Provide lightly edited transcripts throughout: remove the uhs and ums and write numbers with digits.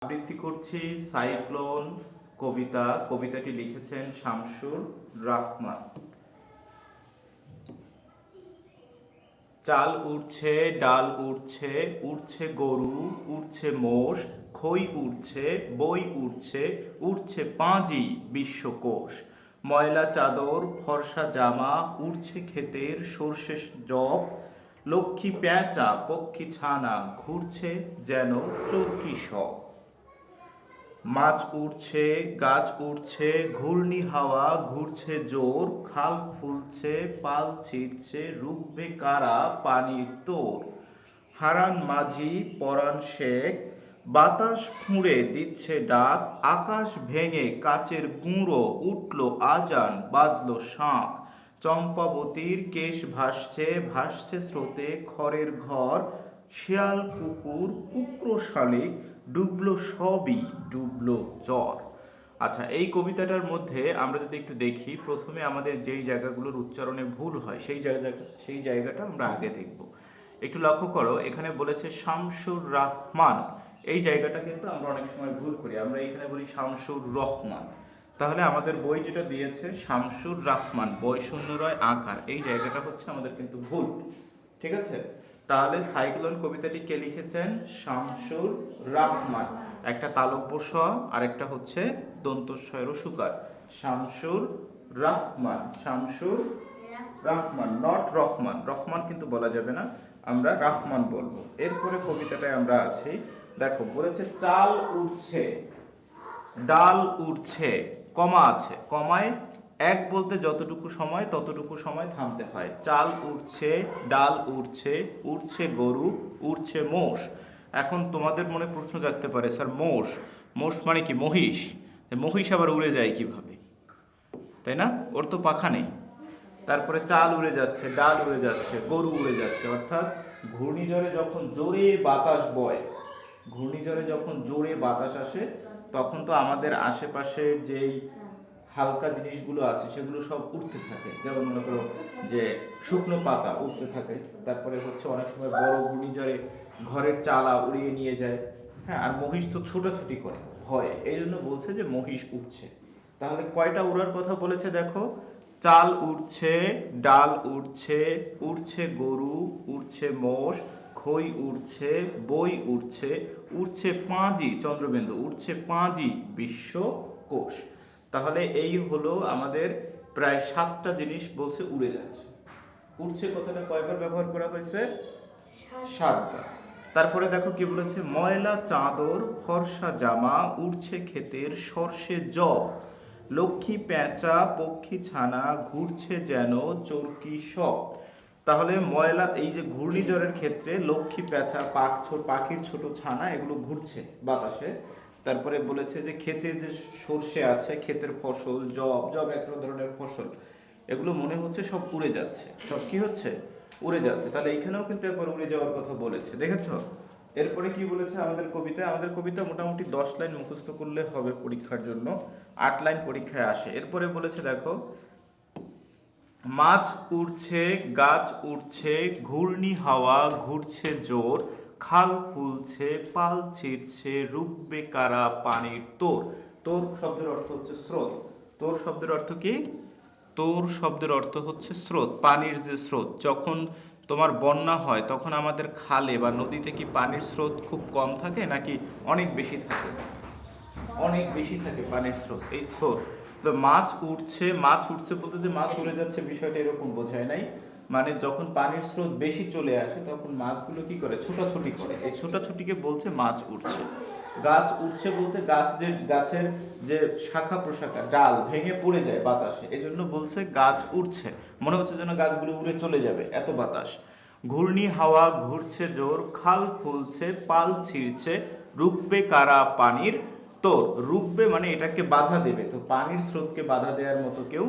আবৃত্তি করছি সাইক্লোন কবিতাটি লিখেছেন শামসুর রাহমান। চাল উড়ছে, ডাল উড়ছে, উড়ছে গরু, উড়ছে মোষ, খই উড়ছে, বই উড়ছে, উড়ছে পাঁজি বিশ্বকোষ। ময়লা চাদর, ফর্সা জামা, উড়ছে ক্ষেতের সর্ষে জব, লক্ষ্মী পেঁচা, পক্ষী ছানা, ঘুরছে যেন চরকি সব। মাছ উড়ছে, গাছ উড়ছে, ঘূর্ণি হাওয়া ঘুরছে জোর, খাল ফুলছে, পাল ছিঁড়ছে, রুখবে কারা পানির তোর। হারান মাঝি, পরাণ শেখ, বাতাস ফুঁড়ে দিচ্ছে ডাক, আকাশ ভেঙে কাচের গুঁড়ো, উঠল আজান, বাজলো শাঁখ। চম্পাবতীর কেশ ভাসছে, ভাসছে স্রোতে খড়ের ঘর, শিয়াল কুকুর, কুকুর শালিক, ডুবলো সবই, ডুবলো জ্বর। আচ্ছা, এই কবিতাটার মধ্যে আমরা যদি একটু দেখি, প্রথমে আমাদের যেই জায়গাগুলোর উচ্চারণে ভুল হয় সেই জায়গাটা আমরা আগে দেখব। একটু লক্ষ্য করো, এখানে বলেছে শামসুর রাহমান। এই জায়গাটা কিন্তু আমরা অনেক সময় ভুল করি, আমরা এখানে বলি শামসুর রহমান। তাহলে আমাদের বই যেটা দিয়েছে শামসুর রাহমান, বই শূন্য রয় আকার, এই জায়গাটা হচ্ছে আমাদের কিন্তু ভুল। ঠিক আছে, তাহলে সাইক্লোন কবিতাটি কে লিখেছেন? শামসুর রাহমান। একটা তালব্য স আর একটা হচ্ছে দন্তস্বয়ের সুকার। শামসুর রাহমান, শামসুর রাহমান, নট রহমান। রহমান কিন্তু বলা যাবে না, আমরা রাহমান বলবো। এরপরে কবিতাটায় আমরা আছি, দেখো বলেছে চাল উঠছে, ডাল উঠছে, কমা আছে, কমায় এক বলতে যতটুকু সময় ততটুকু সময় থামতে হয়। চাল উঠছে, ডাল উঠছে, উঠছে গরু, উঠছে মোষ। এখন তোমাদের মনে প্রশ্ন জাগতে পারে, স্যার মোষ, মোষ মানে কি? মহিষ। মহিষ আবার উড়ে যায় কিভাবে, তাই না? ওর তো পাখা নেই। তারপরে চাল উড়ে যাচ্ছে, ডাল উড়ে যাচ্ছে, গরু উড়ে যাচ্ছে। অর্থাৎ ঘূর্ণিঝড়ে যখন জোরে বাতাস বয়, ঘূর্ণিঝড়ে যখন জোরে বাতাস আসে, তখন তো আমাদের আশেপাশের যেই হালকা জিনিসগুলো আছে সেগুলো সব উঠতে থাকে। যেমন মনে করো যে শুকনো পাতা উঠতে থাকে, তারপরে হচ্ছে অনেক সময় বড় ঘূর্ণিঝড়ে ঘরের চালা উড়িয়ে নিয়ে যায়। হ্যাঁ, আর মহিষ তো ছোটাছুটি করে ভয়ে, এই জন্য বলছে যে মহিষ উঠছে। তাহলে কয়টা উড়ার কথা বলেছে দেখো, চাল উড়ছে, ডাল উড়ছে, উড়ছে গরু, উড়ছে মোষ, খই উড়ছে, বই উড়ছে, উড়ছে পাঁজি, চন্দ্রবিন্দু, উড়ছে পাঁজি বিশ্বকোষ। তাহলে এই হলো আমাদের প্রায় 7টা জিনিস বলছে উড়ে যাচ্ছে। উড়ছে কথাটা কয়বার ব্যবহার করা হয়েছে? 7বার। তারপরে দেখো কি বলেছে, ময়লা চাদর, ফর্সা জামা, উড়ছে ক্ষেতের সর্ষে জব, লক্ষ্মী পেঁচা, পক্ষী ছানা, ঘুরছে যেন চরকি সব। তাহলে ময়লা, এই যে ঘূর্ণিঝড়ের ক্ষেত্রে লক্ষ্মী পেঁচা, পাখির ছোট ছানা, এগুলো ঘুরছে বাতাসে। তারপরে বলেছে যে ক্ষেতে যে সর্ষে আছে, ক্ষেতের ফসল, জব, জব এক ধরনের ফসল, এগুলো মনে হচ্ছে সব উড়ে যাচ্ছে। সব কি হচ্ছে? উড়ে যাচ্ছে। তাহলে এখানেও কিন্তু একবার উড়ে যাওয়ার কথা বলেছে, দেখেছো? এরপরে কি বলেছে আমাদের কবিতায়? আমাদের কবিতা মোটামুটি 10 লাইন মুখস্থ করলে হবে পরীক্ষার জন্য, 8 লাইন পরীক্ষায় আসে। এরপরে বলেছে দেখো, মাছ উড়ছে, গাছ উড়ছে, ঘূর্ণি হাওয়া ঘুরছে জোর, খাল ফুলছে, পাল ছিঁড়ছে, রুখবে কারা পানির তোর। তোর শব্দের অর্থ হচ্ছে স্রোত। তোর শব্দের অর্থ কি? তোর শব্দের অর্থ হচ্ছে স্রোত, পানির যে স্রোত। যখন তোমার বন্যা হয় তখন আমাদের খালে বা নদীতে কি পানির স্রোত খুব কম থাকে নাকি অনেক বেশি থাকে? অনেক বেশি থাকে পানির স্রোত, এই স্রোত। তো মাছ উঠছে, মাছ উঠছে বলতে যে মাছ উড়ে যাচ্ছে বিষয়টা এরকম বোঝায় নাই। মানে যখন পানির স্রোত বেশি চলে আসে তখন মাছগুলো কি করে? ছোটাছুটি করে। এই ছোটাছুটিকে বলছে মাছ উঠছে। গাছ উঠছে বলতে গাছের যে শাখা প্রশাখা, ডাল ভেঙে পড়ে যায় বাতাসে, এই জন্য বলছে গাছ উঠছে। মনে হচ্ছে যেন গাছগুলো উড়ে চলে যাবে, এত বাতাস। ঘূর্ণি হাওয়া ঘুরছে জোর, খাল ফুলছে, পাল ছিঁড়ছে, রুখবে কারা পানির তোর। রুখবে মানে এটাকে বাধা দেবে, তো পানির স্রোতকে বাধা দেওয়ার মতো কেউ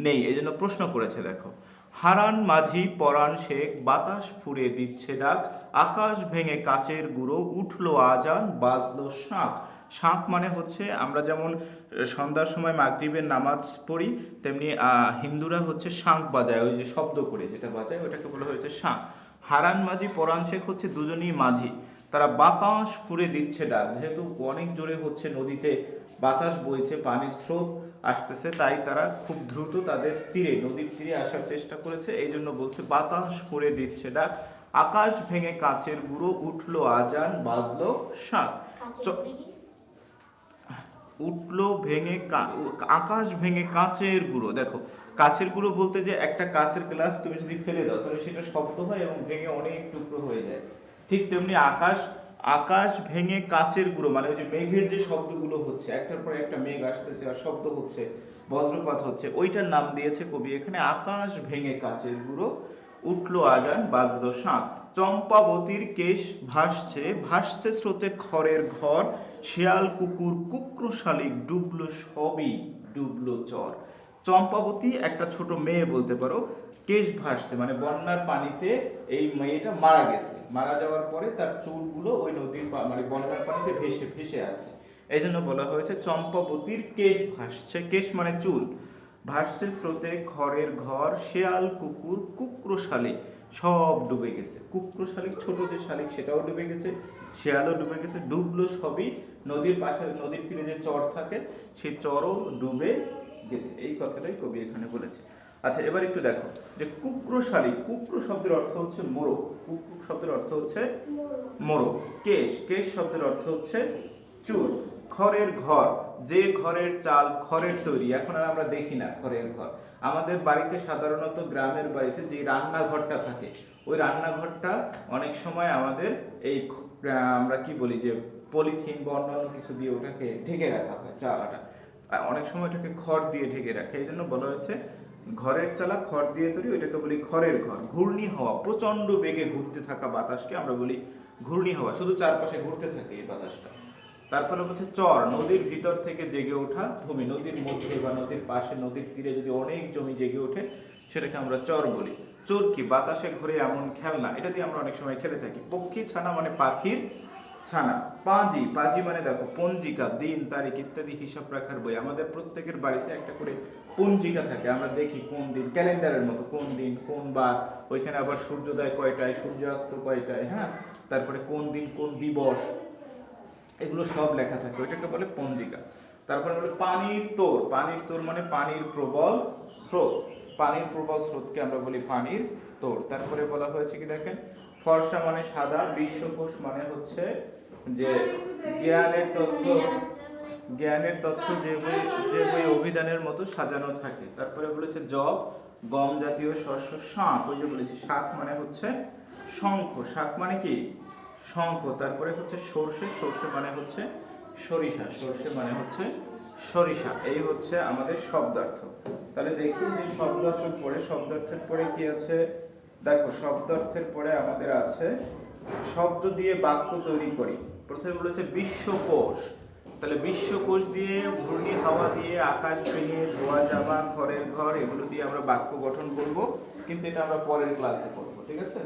নেই, এই জন্য প্রশ্ন করেছে দেখো। হারান মাঝি, পরাণ শেখ, বাতাস ফুঁড়ে দিচ্ছে ডাক, আকাশ ভেঙে কাচের গুঁড়ো, উঠলো আজান, বাজলো শাঁখ। শাঁখ মানে হচ্ছে, আমরা যেমন সন্ধ্যার সময় মাগরিবের নামাজ পড়ি, তেমনি হিন্দুরা হচ্ছে শাঁখ বাজায়, ওই যে শব্দ করে যেটা বাজায় ওটাকে বলা হয়েছে শাঁখ। হারান মাঝি, পরাণ শেখ হচ্ছে দুজনই মাঝি। তারা বাতাস ফুঁড়ে দিচ্ছে ডাক। যেহেতু অনেক জোরে হচ্ছে, নদীতে বাতাস বইছে, পানির স্রোত আসতেছে, তাই তারা খুব দ্রুত তাদের তীরে, নদীর তীরে আসার চেষ্টা করেছে। এই জন্য বলছে বাতাস ফুঁড়ে দিচ্ছে ডাক, আকাশ ভেঙে কাচের গুঁড়ো, উঠলো আজান বাজলো শাঁখ। উঠলো ভেঙে আকাশ ভেঙে কাচের গুঁড়ো। দেখো কাচের গুঁড়ো বলতে যে একটা কাচের গ্লাস তুমি যদি ফেলে দাও তাহলে সেটা শব্দ হয় এবং ভেঙে অনেক টুকরো হয়ে যায়, ঠিক তেমনি আকাশ আকাশ ভেঙে কাচের গুঁড়ো মানে ওই যে মেঘের যে শব্দগুলো হচ্ছে, একটার পর একটা মেঘ আসতেছে আর শব্দ হচ্ছে, বজ্রপাত হচ্ছে, ওইটার নাম দিয়েছে কবি এখানে আকাশ ভেঙে কাচের গুঁড়ো, উঠলো আজান বাজলো শাঁখ। চম্পাবতীর কেশ ভাসছে, ভাসছে স্রোতে খড়ের ঘর, শেয়াল কুকুর কুক্র শালিক, ডুবলো সবই ডুবলো চর। চম্পাবতী একটা ছোট মেয়ে বলতে পারো, কেশ ভাসছে মানে বন্যার পানিতে এই মেয়েটা মারা গেছে, মারা যাওয়ার পরে তার চুলগুলো ওই নদীর মানে বন্যার পানিতে ভেসে ভেসে আছে, এই জন্য বলা হয়েছে চম্পাবতীর কেশ ভাসছে। কেশ মানে চুল। ভাসছে স্রোতে খড়ের ঘর, শেয়াল কুকুর কুক্র শালিক সব ডুবে গেছে। কুক্র শালিক ছোট যে শালিক সেটাও ডুবে গেছে, শেয়ালও ডুবে গেছে, ডুবলো সবই, নদীর পাশে নদীর তীরে যে চর থাকে সেই চরও ডুবে গেছে। এই কথাটাই কবি এখানে বলেছে। আচ্ছা এবার একটু দেখো যে কুক্র শালিক, কুক্র শব্দের অর্থ হচ্ছে মোরগ, কুক্র শব্দের অর্থ হচ্ছে মোরগ। কেশ, কেশ শব্দের অর্থ হচ্ছে চুল। খড়ের ঘর, যে ঘরের চাল খড়ের তৈরি, এখন আর আমরা দেখি না খড়ের ঘর। আমাদের বাড়িতে সাধারণত গ্রামের বাড়িতে যে রান্নাঘরটা থাকে, ওই রান্নাঘরটা অনেক সময় আমাদের এই আমরা কি বলি যে পলিথিন বা অন্যান্য কিছু দিয়ে ওটাকে ঢেকে রাখা হয়, চালাটা অনেক সময় ওটাকে খড় দিয়ে ঢেকে রাখে, এই জন্য বলা হয়েছে ঘরের চালা খড় দিয়ে তৈরি, ওইটাকে বলি খড়ের ঘর। ঘূর্ণি হাওয়া, প্রচন্ড বেগে ঘুরতে থাকা বাতাসকে আমরা বলি ঘূর্ণি হাওয়া, শুধু চারপাশে ঘুরতে থাকে এই বাতাসটা। তারপরে হচ্ছে চর, নদীর ভিতর থেকে জেগে ওঠা ভূমি, নদীর মধ্যে বা নদীর পাশে নদীর তীরে যদি অনেক জমি জেগে ওঠে সেটাকে আমরা চর বলি। চরকি, বাতাসে ঘুরে এমন খেলনা, এটা দিয়ে আমরা অনেক সময় খেলে থাকি। পক্ষী ছানা মানে পাখির ছানা। পাঁজি, পাঁজি মানে দেখো পঞ্জিকা, দিন তারিখ ইত্যাদি হিসাব রাখার বই। আমাদের প্রত্যেকের বাড়িতে একটা করে পঞ্জিকা থাকে, আমরা দেখি কোন দিন, ক্যালেন্ডারের মতো কোন দিন কোন বার, ওইখানে আবার সূর্যোদয় কয়টায় সূর্যাস্ত কয়টায়, হ্যাঁ, তারপরে কোন দিন কোন দিবস, এগুলো সব লেখা থাকে, ওইটাকে বলে পঞ্জিকা। তারপরে বলে পানির তোর, পানির তোর মানে পানির প্রবল স্রোত, পানির প্রবল স্রোতকে আমরা বলি পানির তোর। তারপরে বলা হয়েছে কি দেখেন, ফর্সা মানে সাদা, বিশ্বকোষ মানে হচ্ছে যে জ্ঞানের তথ্য, জ্ঞানের তথ্য যে বই অভিধানের মতো সাজানো থাকে। তারপরে বলেছে জব, গম জাতীয় শস্য। শাঁখ, ওই যে বলেছি শাঁখ মানে হচ্ছে শঙ্খ, শাঁখ মানে কি শঙ্খ। তারপরে হচ্ছে সর্ষে, সর্ষে মানে হচ্ছে সরিষা, সর্ষে মানে হচ্ছে সরিষা। এই হচ্ছে আমাদের শব্দার্থ। তাহলে দেখি যে শব্দার্থের পরে, শব্দার্থের পরে কি আছে দেখো, শব্দার্থের পরে আমাদের আছে শব্দ দিয়ে বাক্য তৈরি করি। প্রথমে বলেছে বিশ্বকোষ, তাহলে বিশ্বকোষ দিয়ে, ঘূর্ণি হাওয়া দিয়ে, আকাশ ভেঙে, ধোয়া জামা, খড়ের ঘর, এগুলো দিয়ে আমরা বাক্য গঠন করব, কিন্তু এটা আমরা পরের ক্লাসে করবো, ঠিক আছে।